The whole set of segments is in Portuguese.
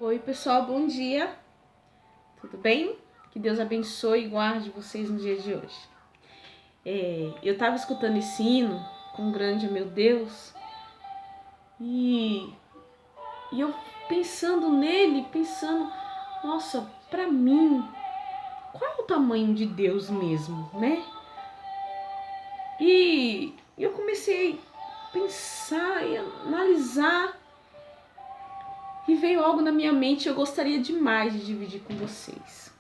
Oi, pessoal, bom dia. Tudo bem? Que Deus abençoe e guarde vocês no dia de hoje. Eu estava escutando esse hino, Quão Grande é Meu Deus, e eu pensando nele, nossa, para mim, qual é o tamanho de Deus mesmo, né? E eu comecei a pensar e analisar, e veio algo na minha mente e eu gostaria demais de dividir com vocês.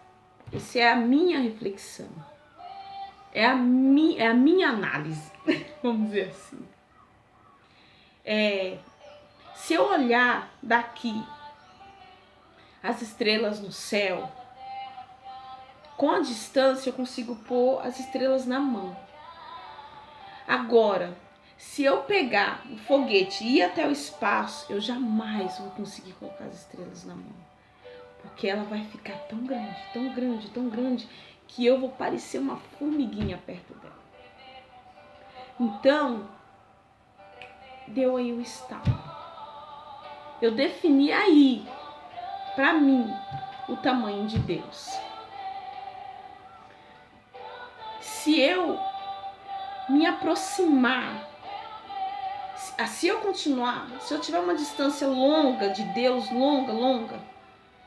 Essa é a minha reflexão. É a minha análise, vamos dizer assim. Se eu olhar daqui as estrelas no céu, com a distância eu consigo pôr as estrelas na mão. Agora, se eu pegar o foguete e ir até o espaço, eu jamais vou conseguir colocar as estrelas na mão. Porque ela vai ficar tão grande, tão grande, tão grande, que eu vou parecer uma formiguinha perto dela. Então, deu aí o estalo. Eu defini aí, para mim, o tamanho de Deus. Se eu me aproximar, se eu continuar, se eu tiver uma distância longa de Deus, longa,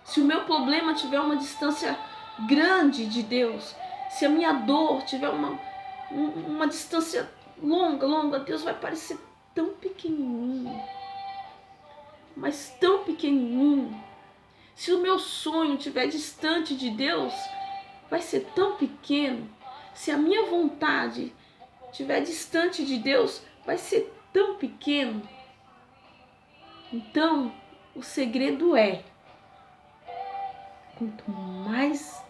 se o meu problema tiver uma distância grande de Deus, se a minha dor tiver uma distância longa, Deus vai parecer tão pequenininho, mas tão pequenininho. Se o meu sonho estiver distante de Deus, vai ser tão pequeno. Se a minha vontade estiver distante de Deus, vai ser tão pequeno. Então, o segredo é, quanto mais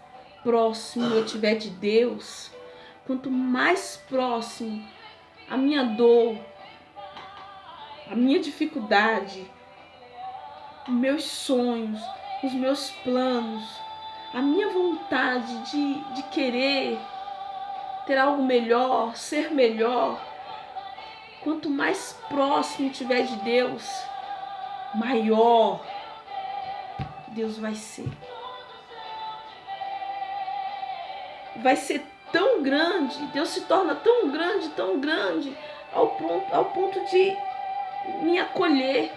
próximo eu estiver de Deus, quanto mais próximo a minha dor, a minha dificuldade, os meus sonhos, os meus planos, a minha vontade de querer ter algo melhor, ser melhor, quanto mais próximo tiver de Deus, maior Deus vai ser. Vai ser tão grande, Deus se torna tão grande, ao ponto de me acolher,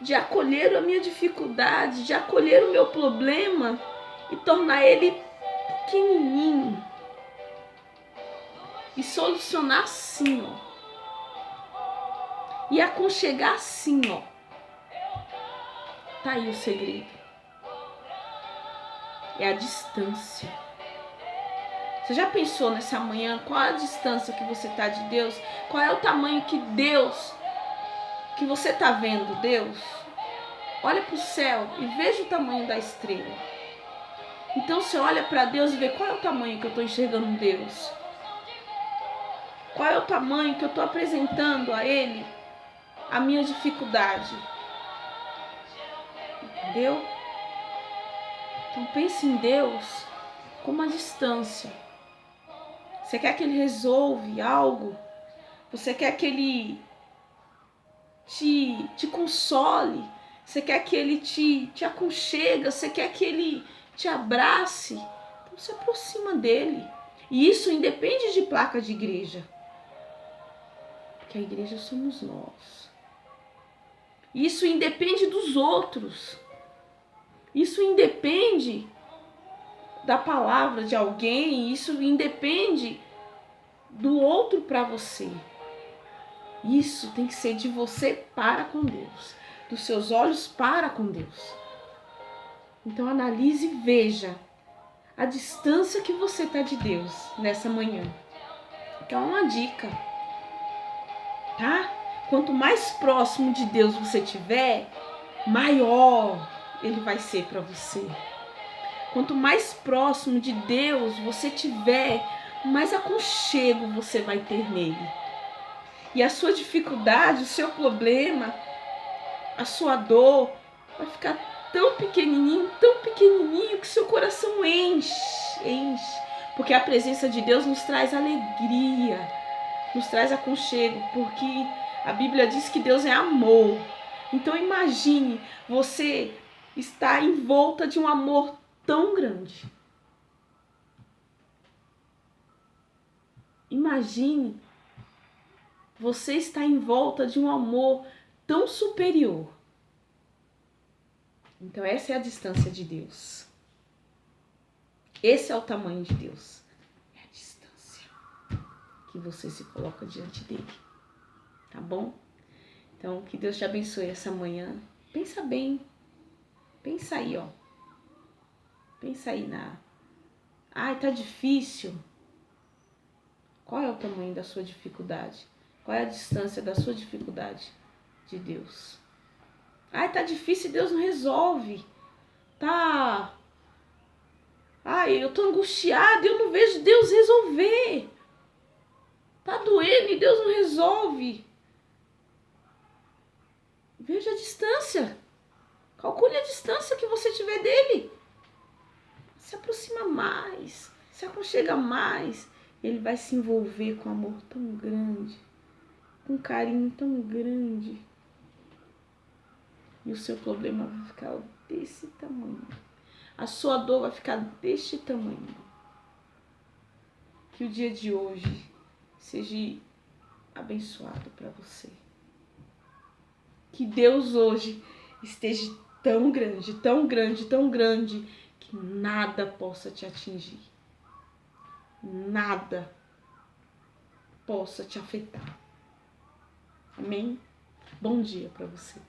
de acolher a minha dificuldade, de acolher o meu problema e tornar ele pequenininho e solucionar assim, ó, e aconchegar assim, ó. Tá aí o segredo. É a distância. Você já pensou nessa manhã qual é a distância que você tá de Deus? Qual é o tamanho que você tá vendo Deus? Olha para o céu e veja o tamanho da estrela. Então você olha para Deus e vê qual é o tamanho que eu estou enxergando Deus. Qual é o tamanho que eu estou apresentando a Ele a minha dificuldade. Entendeu? Então pense em Deus como uma distância. Você quer que Ele resolva algo? Você quer que Ele te console? Você quer que Ele te aconchega? Você quer que Ele te abrace? Então se aproxima dEle. E isso independe de placa de igreja. Porque a igreja somos nós. Isso independe dos outros. Isso independe da palavra de alguém. Isso independe do outro para você. Isso tem que ser de você para com Deus. Dos seus olhos para com Deus. Então analise e veja a distância que você está de Deus nessa manhã. Então é uma dica. Tá? Quanto mais próximo de Deus você tiver, maior Ele vai ser para você. Quanto mais próximo de Deus você tiver, mais aconchego você vai ter nele. E a sua dificuldade, o seu problema, a sua dor vai ficar tão pequenininho que seu coração enche. Porque a presença de Deus nos traz alegria, nos traz aconchego, porque a Bíblia diz que Deus é amor. Então imagine você está envolta de um amor tão grande. Imagine você estar em volta de um amor tão superior. Então essa é a distância de Deus. Esse é o tamanho de Deus. É a distância que você se coloca diante dele. Tá bom? Então que Deus te abençoe essa manhã. Pensa bem. Pensa aí, ó. Pensa aí Ai, tá difícil. Qual é o tamanho da sua dificuldade? Qual é a distância da sua dificuldade de Deus? Ai, tá difícil e Deus não resolve. Ai, eu tô angustiada e eu não vejo Deus resolver. Tá doendo e Deus não resolve. Veja a distância. Calcule a distância que você tiver dele. Se aproxima mais, se aconchega mais. Ele vai se envolver com amor tão grande, com carinho tão grande. E o seu problema vai ficar desse tamanho. A sua dor vai ficar deste tamanho. Que o dia de hoje seja abençoado para você. Que Deus hoje esteja tão grande, tão grande, tão grande, que nada possa te atingir. Nada possa te afetar. Amém? Bom dia para você.